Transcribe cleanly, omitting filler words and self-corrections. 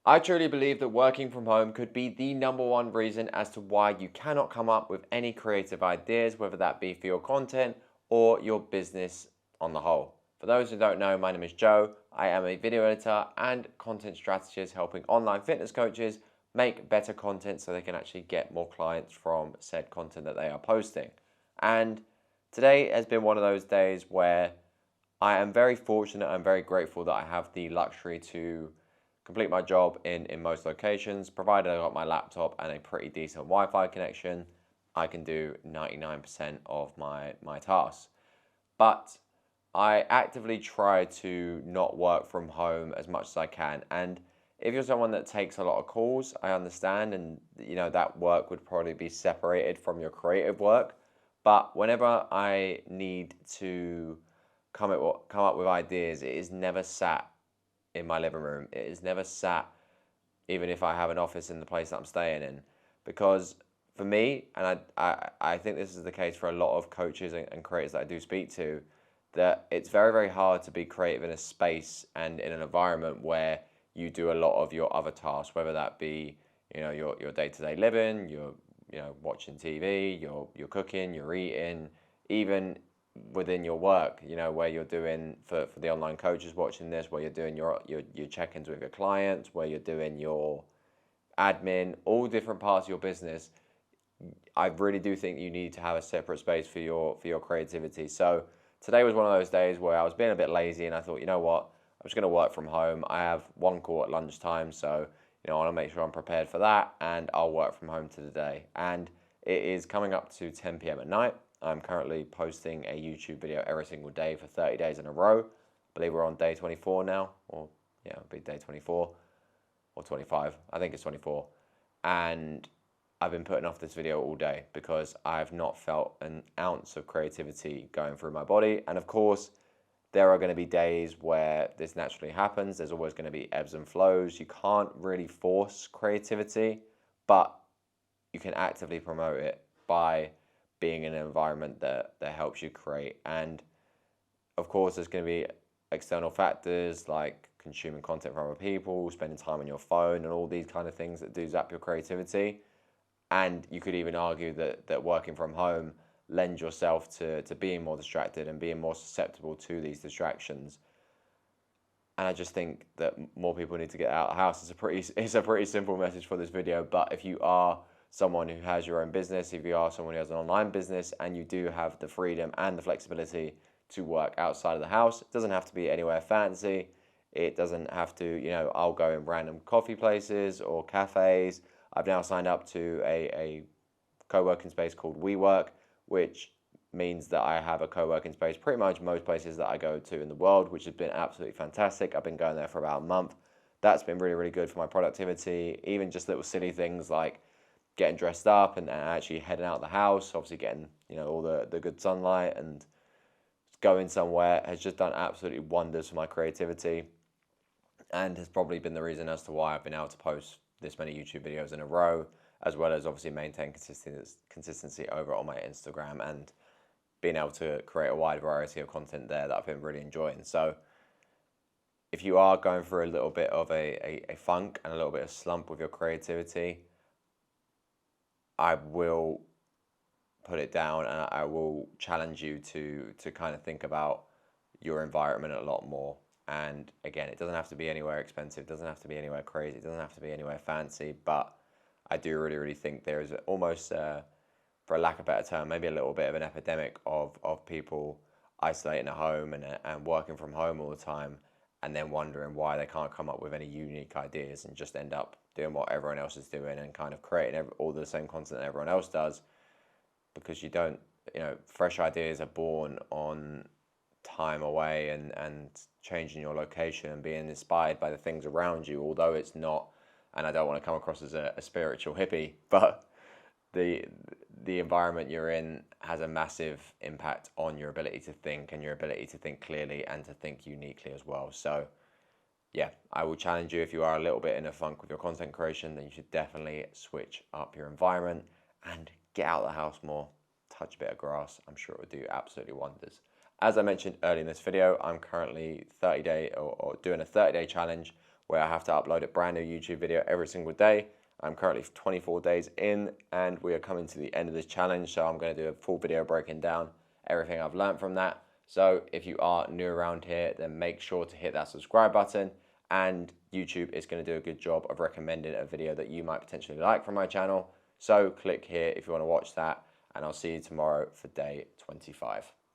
I truly believe that working from home could be the number one reason as to why you cannot come up with any creative ideas, whether that be for your content or your business on the whole. For those who don't know, my name is Joe. I am a video editor and content strategist helping online fitness coaches make better content so they can actually get more clients from said content that they are posting. And today has been one of those days where I am very fortunate and very grateful that I have the luxury to complete my job in most locations. Provided I got my laptop and a pretty decent Wi-Fi connection, I can do 99% of my tasks. But I actively try to not work from home as much as I can. And if you're someone that takes a lot of calls, I understand, and that work would probably be separated from your creative work. But whenever I need to come up with ideas, it is never sat in my living room. It is never sat, even if I have an office in the place that I'm staying in, because for me, and I think this is the case for a lot of coaches and creators that I do speak to, that it's very, very hard to be creative in a space and in an environment where you do a lot of your other tasks, whether that be your day-to-day living, you're watching TV, you're cooking, you're eating, even within your work, where you're doing for the online coaches watching this, where you're doing your check-ins with your clients, where you're doing your admin, all different parts of your business. I really do think you need to have a separate space for your creativity. So today was one of those days where I was being a bit lazy and I thought, you know what, I'm just going to work from home. I have one call at lunchtime, so I want to make sure I'm prepared for that, and I'll work from home today. And it is coming up to 10 p.m. at night. I'm currently posting a YouTube video every single day for 30 days in a row. I believe we're on day 24 now, or yeah, it'll be day 24 or 25. I think it's 24. And I've been putting off this video all day because I've not felt an ounce of creativity going through my body. And of course, there are going to be days where this naturally happens. There's always going to be ebbs and flows. You can't really force creativity, but you can actively promote it by being in an environment that helps you create. And of course, there's going to be external factors like consuming content from other people, spending time on your phone, and all these kind of things that do zap your creativity. And you could even argue that working from home lends yourself to being more distracted and being more susceptible to these distractions. And I just think that more people need to get out of the house. It's a pretty simple message for this video. But if you are someone who has your own business, if you are someone who has an online business and you do have the freedom and the flexibility to work outside of the house, it doesn't have to be anywhere fancy. It doesn't have to, I'll go in random coffee places or cafes. I've now signed up to a co-working space called WeWork, which means that I have a co-working space pretty much most places that I go to in the world, which has been absolutely fantastic. I've been going there for about a month. That's been really, really good for my productivity. Even just little silly things like getting dressed up and actually heading out the house, obviously getting all the good sunlight and going somewhere has just done absolutely wonders for my creativity, and has probably been the reason as to why I've been able to post this many YouTube videos in a row, as well as obviously maintain consistency over on my Instagram and being able to create a wide variety of content there that I've been really enjoying. So if you are going through a little bit of a funk and a little bit of slump with your creativity, I will put it down and I will challenge you to kind of think about your environment a lot more. And again, it doesn't have to be anywhere expensive, it doesn't have to be anywhere crazy, it doesn't have to be anywhere fancy, but I do really, really think there is almost, for a lack of a better term, maybe a little bit of an epidemic of people isolating at home and working from home all the time, and then wondering why they can't come up with any unique ideas and just end up doing what everyone else is doing and kind of creating all the same content that everyone else does, because you don't, fresh ideas are born on time away and changing your location and being inspired by the things around you, although it's not, and I don't want to come across as a spiritual hippie, but the environment you're in has a massive impact on your ability to think and your ability to think clearly and to think uniquely as well. So yeah, I will challenge you, if you are a little bit in a funk with your content creation, then you should definitely switch up your environment and get out of the house more, touch a bit of grass. I'm sure it would do absolutely wonders. As I mentioned earlier in this video, I'm currently 30-day or doing a 30-day challenge where I have to upload a brand new YouTube video every single day. I'm currently 24 days in, and we are coming to the end of this challenge, so I'm going to do a full video breaking down everything I've learned from that. So if you are new around here, then make sure to hit that subscribe button, and YouTube is going to do a good job of recommending a video that you might potentially like from my channel. So click here if you want to watch that, and I'll see you tomorrow for day 25.